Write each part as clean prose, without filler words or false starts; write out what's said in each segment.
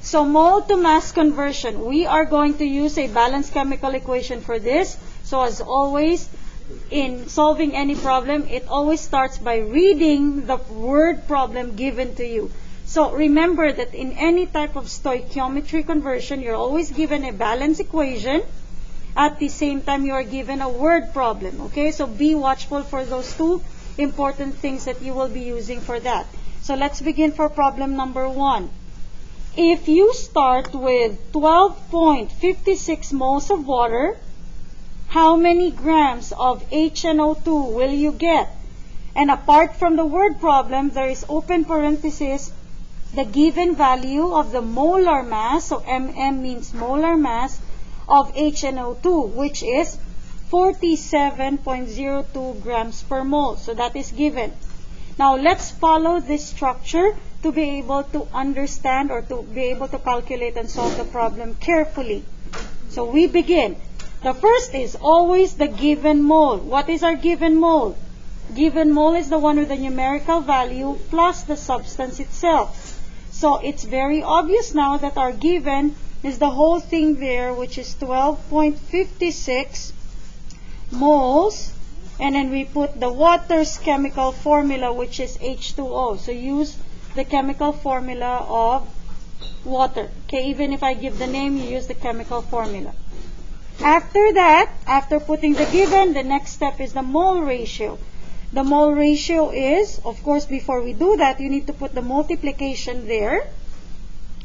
So mole to mass conversion, we are going to use a balanced chemical equation for this. So as always, in solving any problem, it always starts by reading the word problem given to you. So remember that in any type of stoichiometry conversion, you're always given a balanced equation. At the same time, you are given a word problem. Okay, so be watchful for those two important things that you will be using for that. So let's begin for problem number 1. If you start with 12.56 moles of water, how many grams of HNO2 will you get? And apart from the word problem, there is open parenthesis, the given value of the molar mass, so mm means molar mass, of HNO2, which is 47.02 grams per mole. So that is given. Now let's follow this structure to be able to understand or to be able to calculate and solve the problem carefully. So we begin. The first is always the given mole. What is our given mole? Given mole is the one with the numerical value plus the substance itself. So it's very obvious now that our given is the whole thing there, which is 12.56 moles. And then we put the water's chemical formula, which is H2O. So use the chemical formula of water. Okay, even if I give the name, you use the chemical formula. After that, after putting the given, the next step is the mole ratio. The mole ratio is, of course, before we do that, you need to put the multiplication there.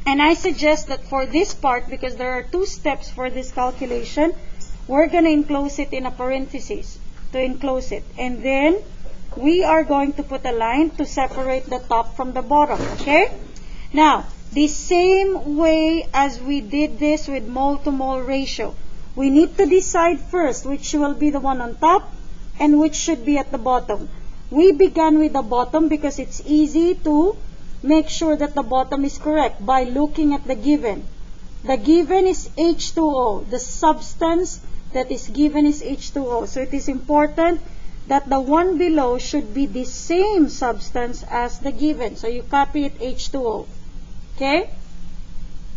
And I suggest that for this part, because there are 2 steps for this calculation, we're going to enclose it in a parenthesis to enclose it. And then we are going to put a line to separate the top from the bottom. Okay? Now, the same way as we did this with mole to mole ratio, we need to decide first which will be the one on top and which should be at the bottom. We began with the bottom because it's easy to make sure that the bottom is correct by looking at the given. The given is H2O. The substance that is given is H2O. So it is important that the one below should be the same substance as the given. So you copy it H2O. Okay?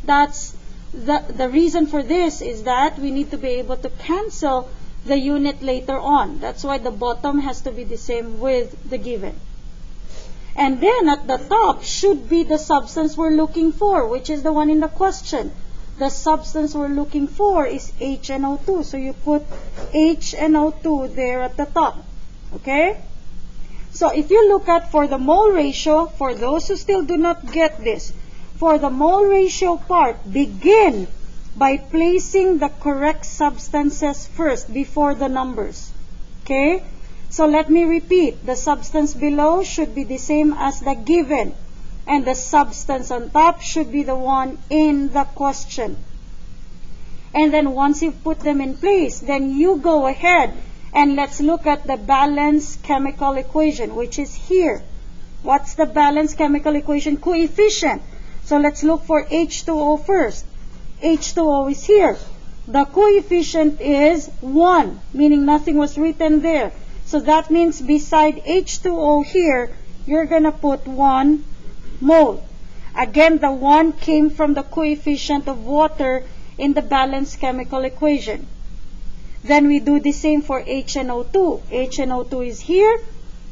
That's the reason for this is that we need to be able to cancel the unit later on. That's why the bottom has to be the same with the given. And then at the top should be the substance we're looking for, which is the one in the question. The substance we're looking for is HNO2. So you put HNO2 there at the top. Okay? So if you look at for the mole ratio, for those who still do not get this, for the mole ratio part, begin by placing the correct substances first before the numbers. Okay? So let me repeat. The substance below should be the same as the given. And the substance on top should be the one in the question. And then once you've put them in place, then you go ahead and let's look at the balanced chemical equation, which is here. What's the balanced chemical equation coefficient? So let's look for H2O first. H2O is here. The coefficient is 1, meaning nothing was written there. So that means beside H2O here, you're going to put 1 mole. Again, the 1 came from the coefficient of water in the balanced chemical equation. Then we do the same for HNO2. HNO2 is here.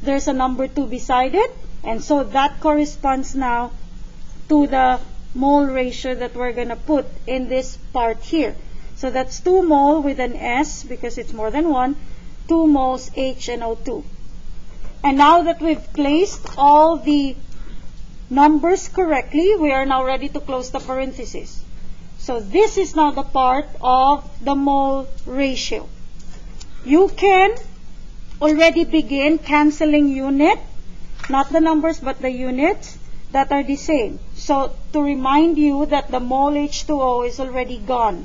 There's a number 2 beside it. And so that corresponds now to the mole ratio that we're going to put in this part here. So that's 2 mole with an S because it's more than 1. 2 moles HNO2. And now that we've placed all the numbers correctly, we are now ready to close the parenthesis. So this is now the part of the mole ratio. You can already begin canceling unit, not the numbers but the units that are the same. So to remind you that the mole H2O is already gone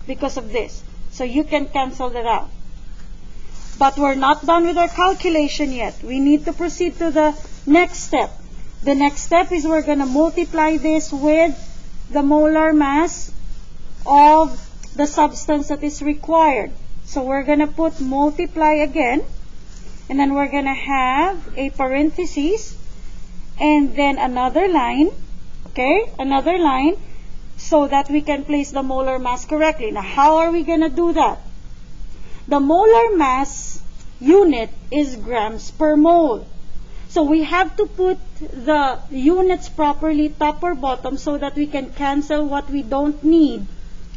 because of this. So you can cancel that out. But we're not done with our calculation yet. We need to proceed to the next step. The next step is we're going to multiply this with the molar mass of the substance that is required. So we're going to put multiply again. And then we're going to have a parenthesis. And then another line. Okay? Another line. so that we can place the molar mass correctly. Now, how are we going to do that? The molar mass unit is grams per mole. So we have to put the units properly, top or bottom, so that we can cancel what we don't need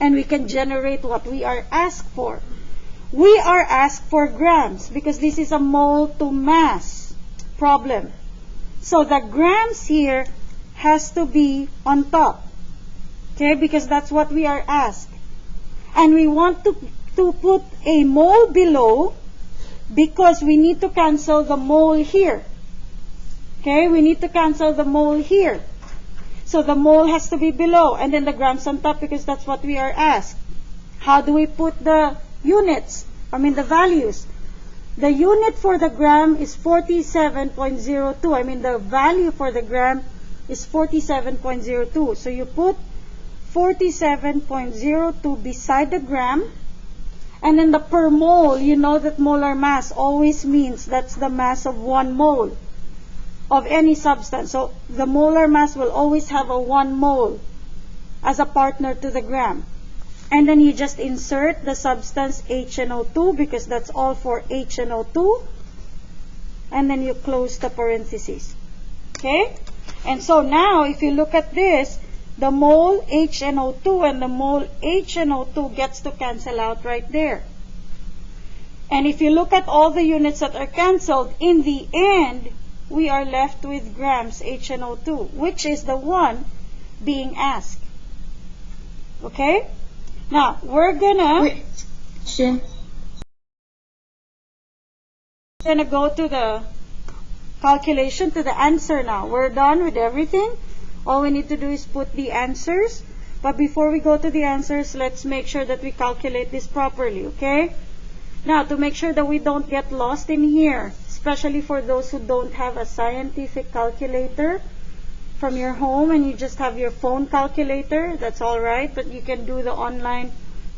and we can generate what we are asked for. We are asked for grams because this is a mole to mass problem. So the grams here has to be on top. Okay, because that's what we are asked. And we want to put a mole below because we need to cancel the mole here. Okay, we need to cancel the mole here. So the mole has to be below and then the grams on top because that's what we are asked. How do we put the units? The values. The unit for the gram is 47.02. The value for the gram is 47.02. So you put 47.02 beside the gram. And then the per mole, you know that molar mass always means that's the mass of 1 mole of any substance. So the molar mass will always have a 1 mole as a partner to the gram. And then you just insert the substance HNO2 because that's all for HNO2. And then you close the parentheses. Okay? And so now if you look at this, the mole HNO2 and the mole HNO2 gets to cancel out right there. And if you look at all the units that are canceled, in the end, we are left with grams HNO2, which is the one being asked. Okay? Now, we're gonna go to the calculation, to the answer now. We're done with everything. All we need to do is put the answers. But before we go to the answers, let's make sure that we calculate this properly, okay? Now, to make sure that we don't get lost in here, especially for those who don't have a scientific calculator from your home and you just have your phone calculator, that's all right, but you can do the online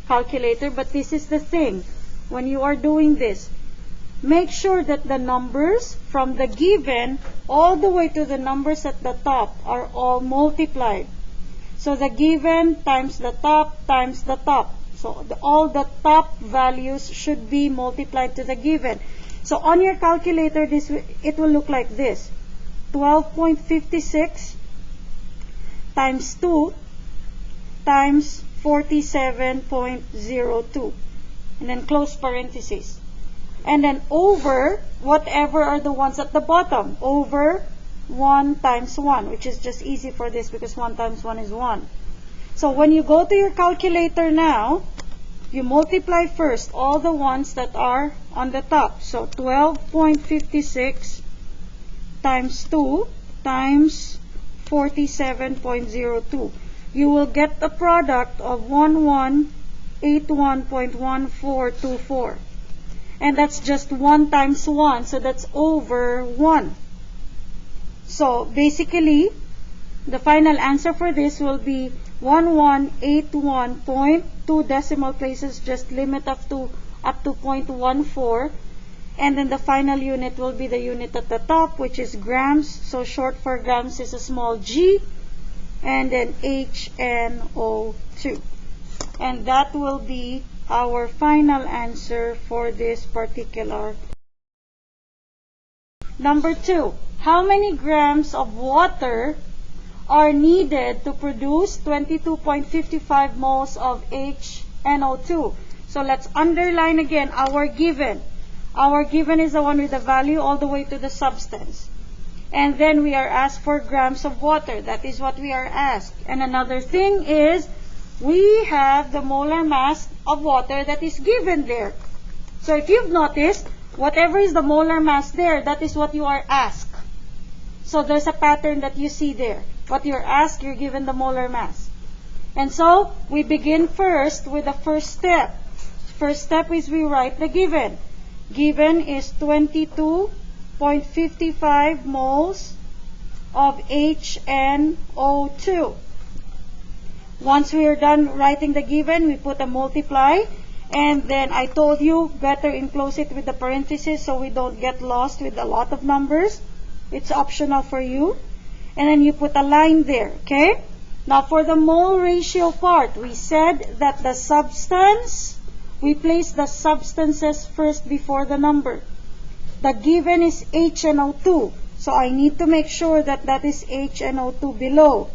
calculator. But this is the thing, when you are doing this, make sure that the numbers from the given all the way to the numbers at the top are all multiplied. So the given times the top times the top. So all the top values should be multiplied to the given. So on your calculator, it will look like this. 12.56 times 2 times 47.02. And then close parentheses. And then over whatever are the ones at the bottom. Over 1 times 1, which is just easy for this because 1 times 1 is 1. So when you go to your calculator now, you multiply first all the ones that are on the top. So 12.56 times 2 times 47.02. You will get a product of 1181.1424. And that's just 1 times 1, so that's over 1. So basically, the final answer for this will be 1181.2 decimal places, just limit up to 0.14. And then the final unit will be the unit at the top, which is grams. So short for grams is a small g. And then HNO2. And that will be our final answer for this particular. Number 2. How many grams of water are needed to produce 22.55 moles of HNO2? So let's underline again our given. Our given is the one with the value all the way to the substance. And then we are asked for grams of water. That is what we are asked. And another thing is, we have the molar mass of water that is given there. So if you've noticed, whatever is the molar mass there, that is what you are asked. So there's a pattern that you see there. What you're asked, you're given the molar mass. And so we begin first with the first step. First step is we write the given. Given is 22.55 moles of HNO2. Once we are done writing the given, we put a multiply. And then I told you, better enclose it with the parentheses so we don't get lost with a lot of numbers. It's optional for you. And then you put a line there, okay? Now for the mole ratio part, we said that the substance, we place the substances first before the number. The given is HNO2. So I need to make sure that that is HNO2 below.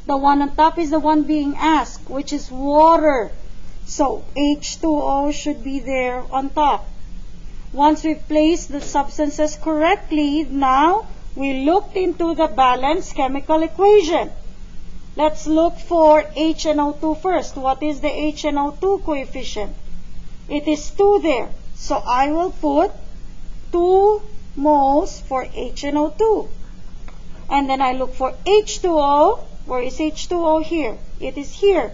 The one on top is the one being asked, which is water. So H2O should be there on top. Once we've placed the substances correctly, now we looked into the balanced chemical equation. Let's look for HNO2 first. What is the HNO2 coefficient? It is 2 there. So I will put 2 moles for HNO2. And then I look for H2O. Where is H2O here? It is here.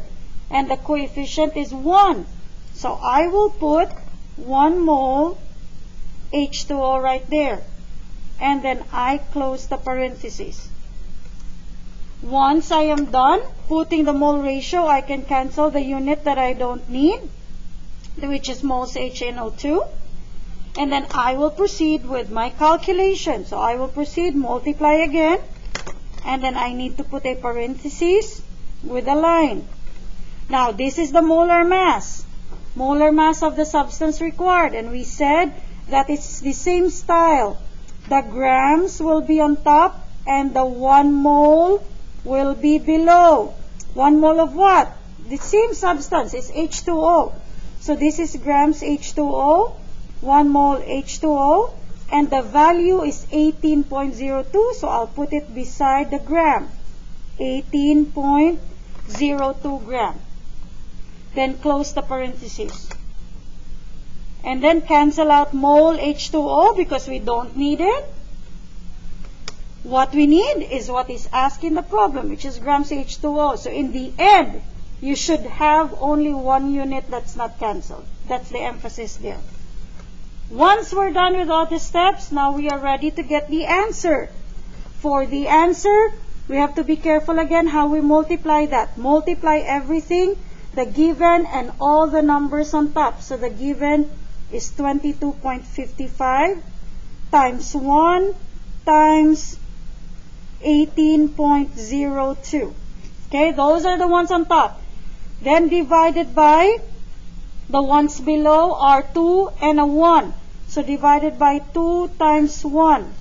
And the coefficient is 1. So I will put 1 mole H2O right there. And then I close the parentheses. Once I am done putting the mole ratio, I can cancel the unit that I don't need, which is moles HNO2. And then I will proceed with my calculation. So I will proceed, multiply again. And then I need to put a parenthesis with a line. Now this is the molar mass. Molar mass of the substance required. And we said that it's the same style. The grams will be on top and the 1 mole will be below. 1 mole of what? The same substance is H2O. So this is grams H2O, 1 mole H2O, and the value is 18.02, so I'll put it beside the gram. 18.02 gram. Then close the parentheses. And then cancel out mole H2O because we don't need it. What we need is what is asked in the problem, which is grams H2O. So in the end, you should have only 1 unit that's not cancelled. That's the emphasis there. Once we're done with all the steps, now we are ready to get the answer. For the answer, we have to be careful again how we multiply that. Multiply everything, the given and all the numbers on top. So the given is 22.55 times 1 times 18.02. Okay, those are the ones on top. Then divided by the ones below are 2 and a 1. So divided by 2 times 1.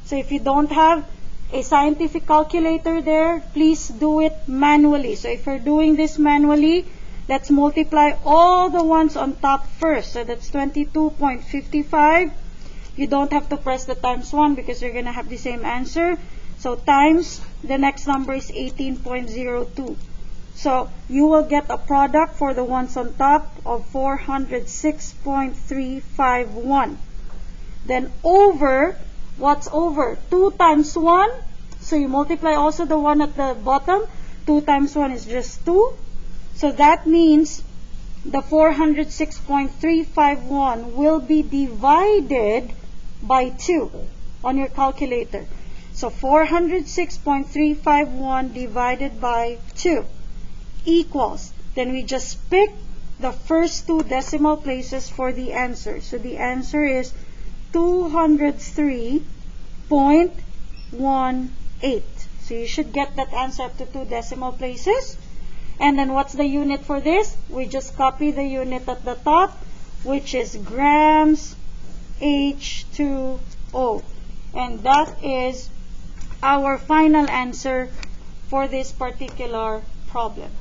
So if you don't have a scientific calculator there, please do it manually. So if you're doing this manually, let's multiply all the ones on top first. So that's 22.55. You don't have to press the times 1 because you're going to have the same answer. So times the next number is 18.02. So you will get a product for the ones on top of 406.351. Then over, what's over? 2 times 1. So you multiply also the one at the bottom. 2 times 1 is just 2. So that means the 406.351 will be divided by 2 on your calculator. So 406.351 divided by 2 equals, then we just pick the first 2 decimal places for the answer. So the answer is 203.18. So you should get that answer up to 2 decimal places. And then what's the unit for this? We just copy the unit at the top, which is grams H2O. And that is our final answer for this particular problem.